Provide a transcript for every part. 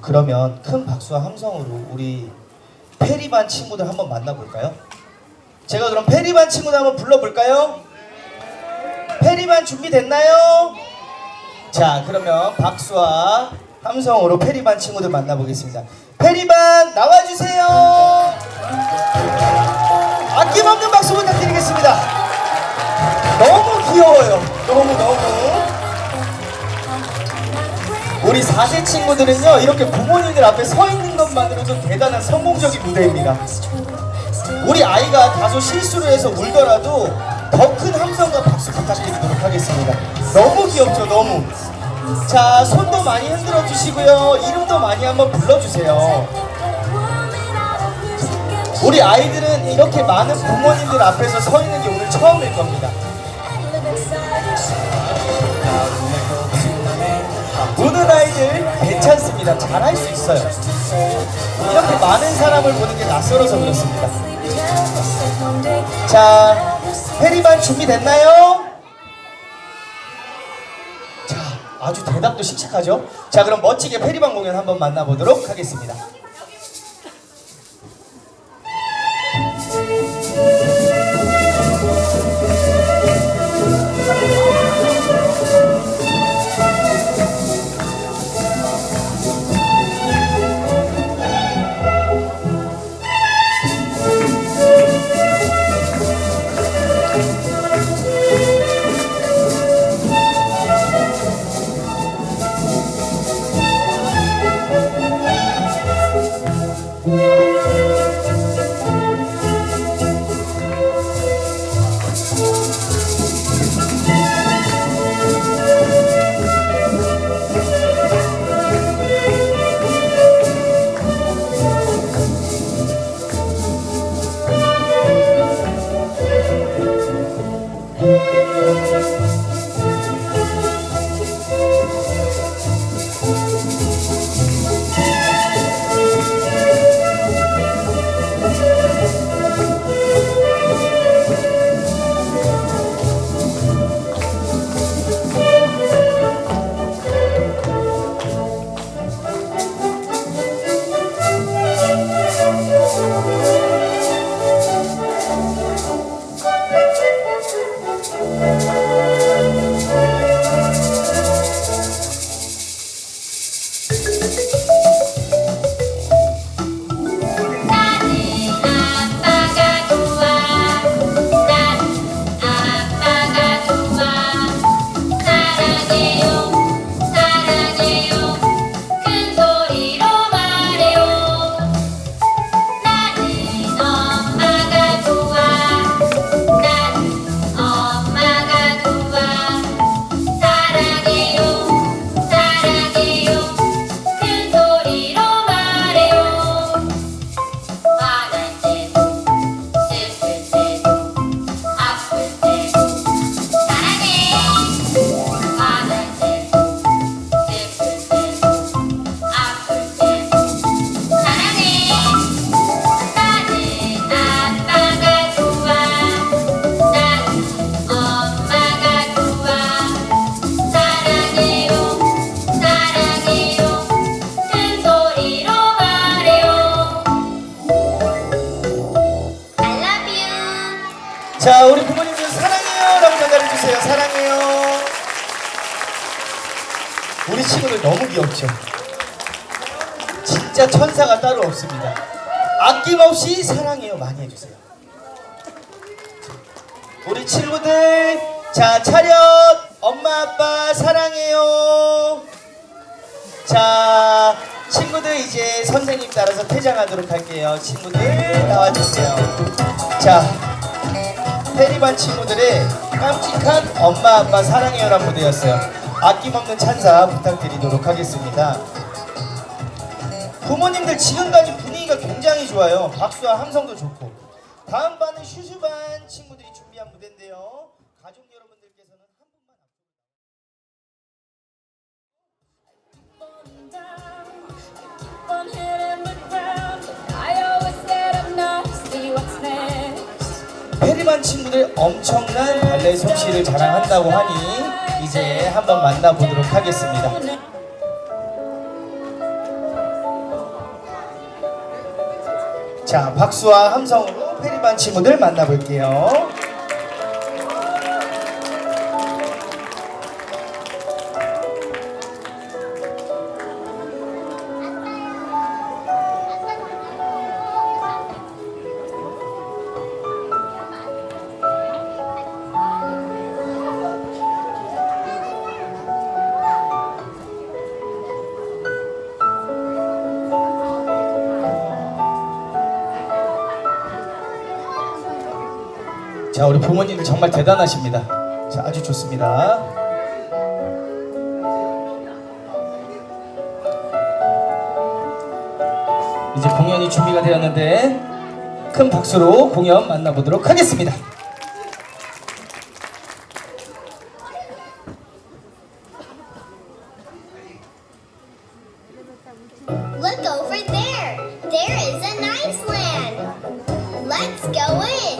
그러면 큰 박수와 함성으로 우리 페리반 친구들 한번 만나볼까요? 제가 그럼 페리반 친구들 한번 불러볼까요? 페리반 준비됐나요? 자, 그러면 박수와 함성으로 페리반 친구들 만나보겠습니다. 페리반 나와주세요. 아낌없는 박수 부탁드리겠습니다. 너무 귀여워요. 너무 우리 4세 친구들은요, 이렇게 부모님들 앞에 서 있는 것만으로도 대단한 성공적인 무대입니다. 우리 아이가 다소 실수를 해서 울더라도 더 큰 함성과 박수 부탁드리도록 하겠습니다. 너무 귀엽죠, 너무. 자, 손도 많이 흔들어 주시고요, 이름도 많이 한번 불러주세요. 우리 아이들은 이렇게 많은 부모님들 앞에서 서 있는 게 오늘 처음일 겁니다. 우는 아이들 괜찮습니다. 잘할 수 있어요. 이렇게 많은 사람을 보는 게 낯설어서 그렇습니다. 자, 페리반 준비됐나요? 자, 아주 대답도 씩씩하죠? 자, 그럼 멋지게 페리반 공연 한번 만나보도록 하겠습니다. 자, 우리 부모님들 사랑해요 라고 전달해주세요. 사랑해요. 우리 친구들 너무 귀엽죠? 진짜 천사가 따로 없습니다. 아낌없이 사랑해요 많이 해주세요. 우리 친구들, 자, 차렷. 엄마 아빠 사랑해요. 자, 친구들 이제 선생님 따라서 퇴장하도록 할게요. 친구들 나와주세요. 자, 페리반 친구들의 깜찍한 엄마 아빠 사랑해요란 무대였어요. 아낌없는 찬사 부탁드리도록 하겠습니다. 부모님들 지금까지 분위기가 굉장히 좋아요. 박수와 함성도 좋고. 다음 반은 슈슈반 친구들이 준비한 무대인데요, 가족 여러분들께서는 한 분만 페리반 친구들 엄청난 발레 솜씨를 자랑한다고 하니 이제 한번 만나보도록 하겠습니다. 자, 박수와 함성으로 페리반 친구들 만나볼게요. 자, 우리 부모님들 정말 대단하십니다. 자, 아주 좋습니다. 이제 공연이 준비가 되었는데 큰 박수로 공연 만나보도록 하겠습니다. Look over there. There is an Iceland. Let's go in.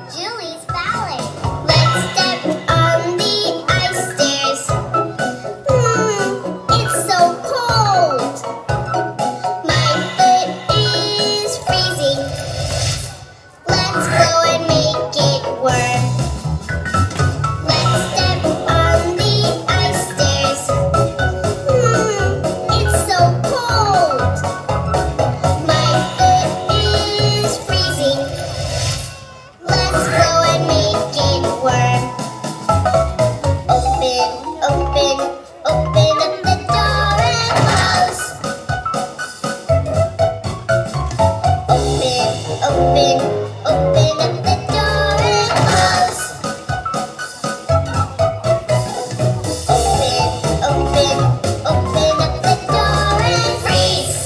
Julie's Ballet. Let's step on the ice stairs. It's so cold. My foot is freezing. Let's go and make it warm. Let's step on the ice stairs. It's so cold. My foot is freezing. Let's go and make it warm. Open, open, open up the door and close. Open, open, open up the door and close. Open, open, open up the door and freeze.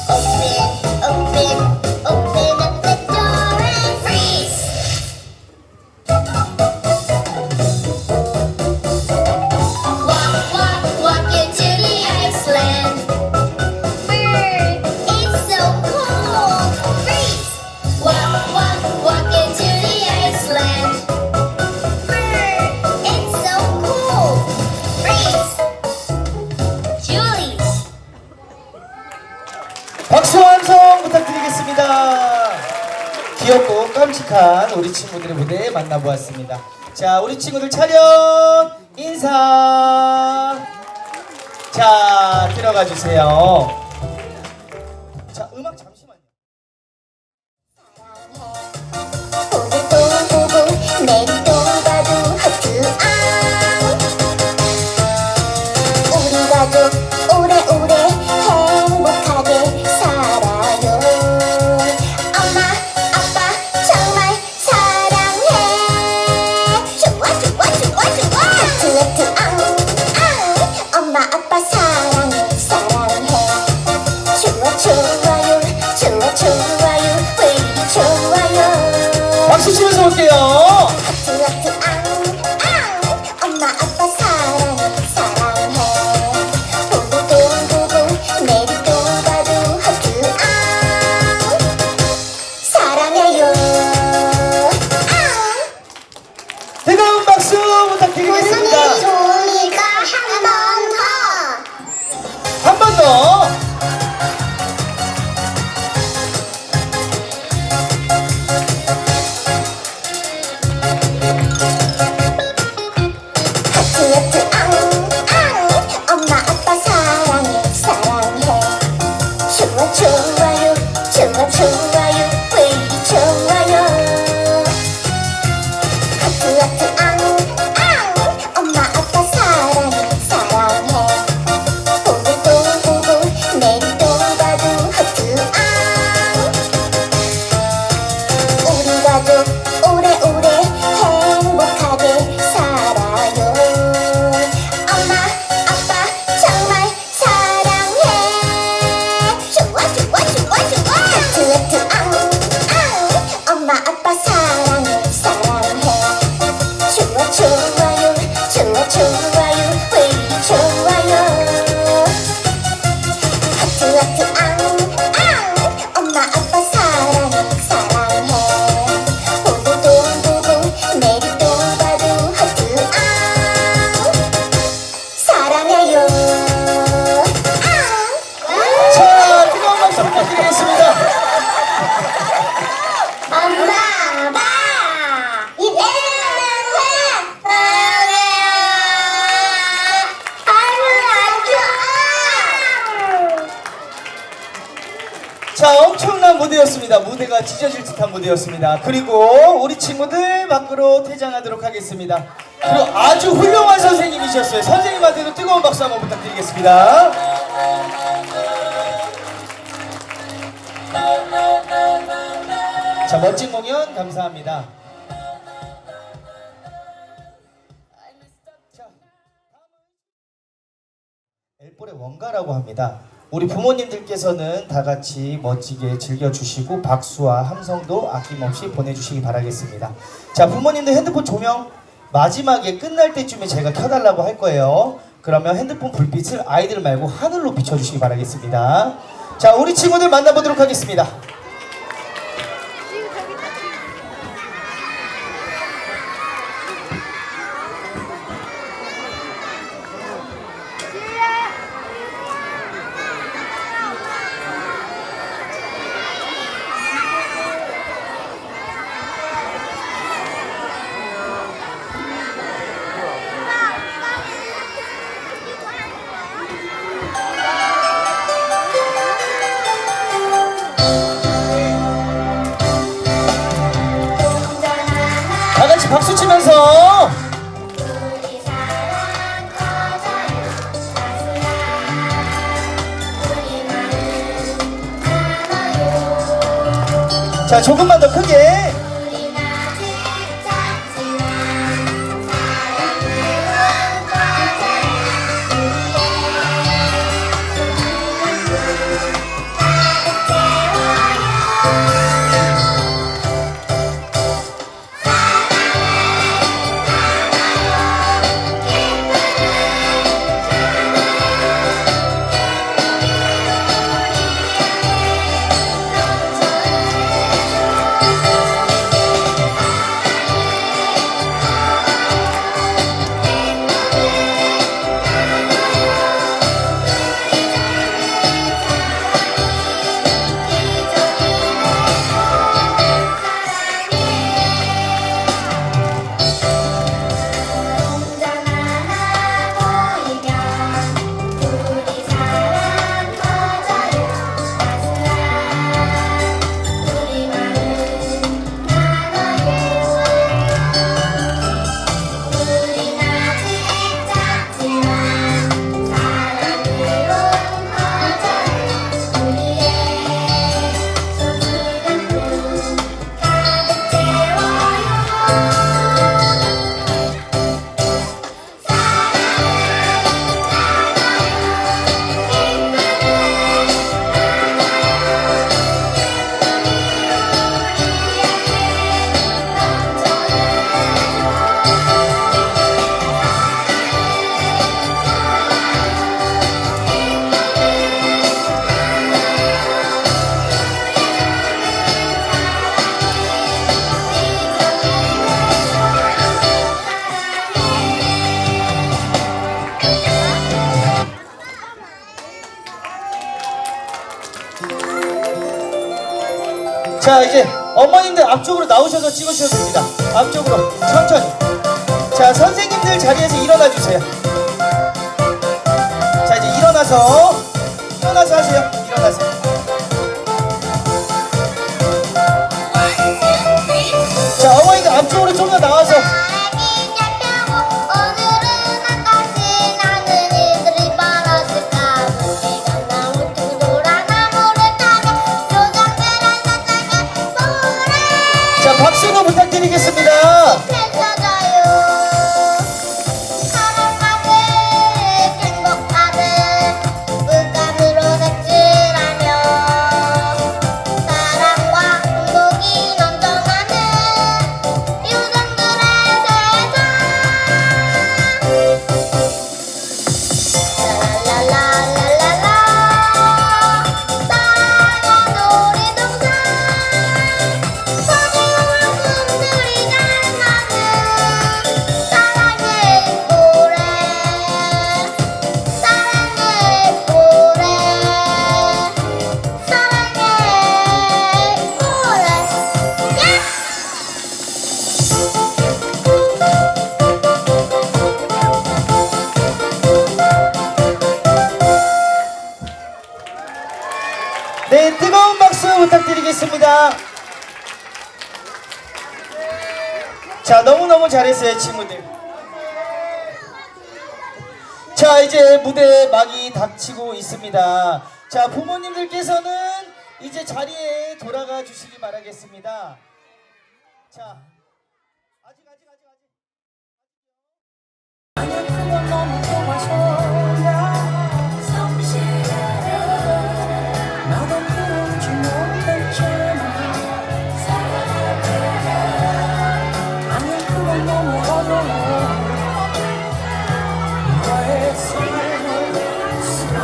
Open, open, open up the door and freeze. Walk, walk, walk into the Iceland. Bird, it's so cold. Freeze. Walk, walk, walk into the Iceland. Bird, it's so cold. Freeze. Julie's. 박수와 함성 부탁드리겠습니다. 귀엽고 깜찍한 우리 친구들의 무대 만나보았습니다. 자, 우리 친구들 차렷 인사. 자, 들어가 주세요. 자, 음악 잠시만요. 오늘도 보고 내일도 봐도 하트앙. 우리 가족 오래오래 행복하게 살아요. 엄마 아빠 정말 사랑해. 좋아 좋아 좋아 좋아. 하트 하트 앙. 엄마 아빠 사랑해 사랑해. 좋아 좋아요 좋아 좋아요 왜 이리 좋아요. 박수 치면서 올게요. 하트 하트 앙. 엄마 아빠 사랑해 사랑해. 오늘도 보고 내일도 봐도 하트 앙. 사랑해요. 뜨거운 박수 부탁드리겠습니다. 종이가 한 번 더. 한 번 더. 무대였습니다. 무대가 찢어질 듯한 무대였습니다. 그리고 우리 친구들 밖으로 퇴장하도록 하겠습니다. 그리고 아주 훌륭한 선생님이셨어요. 선생님한테도 뜨거운 박수 한번 부탁드리겠습니다. 자, 멋진 공연 감사합니다. 엘볼의 원가라고 합니다. 우리 부모님들께서는 다 같이 멋지게 즐겨주시고 박수와 함성도 아낌없이 보내주시기 바라겠습니다. 자, 부모님들 핸드폰 조명 마지막에 끝날 때쯤에 제가 켜달라고 할 거예요. 그러면 핸드폰 불빛을 아이들 말고 하늘로 비춰주시기 바라겠습니다. 자, 우리 친구들 만나보도록 하겠습니다. 다 같이 박수 치면서 자, 조금만 더 크게. 자, 이제 어머님들 앞쪽으로 나오셔서 찍으셔도 됩니다. 앞쪽으로 천천히. 자, 선생님들 자리에서 일어나 주세요. 자, 이제 일어나서 하세요. 일어나세요. 자, 어머니들 앞쪽으로 좀 더 나와서. 자, 박수도 부탁드리겠습니다. 놀이동산 자, 너무너무 잘했어요, 친구들. 자, 이제 무대 막이 닥치고 있습니다. 자, 부모님들께서는 이제 자리에 돌아가 주시기 바라겠습니다. 자, 아직. 너무 좋아서 나도 그런지 못했지만 아니 그건 너무 어려워 너의 삶을 살아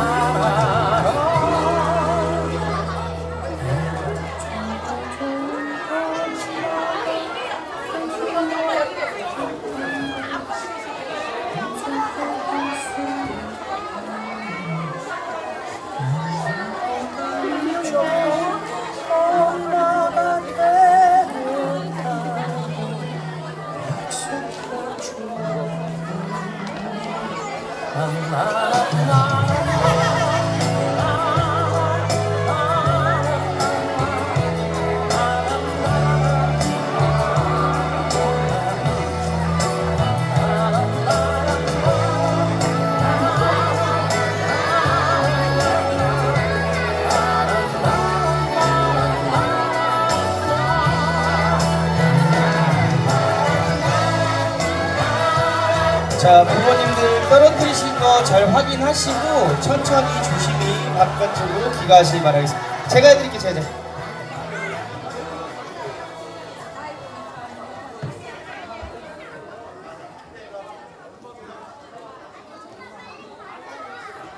자, 부모님들 떨어뜨리신 거 잘 확인하시고 천천히 조심히 바깥쪽으로 귀가하시기 바라겠습니다. 제가 해드릴게요, 제가.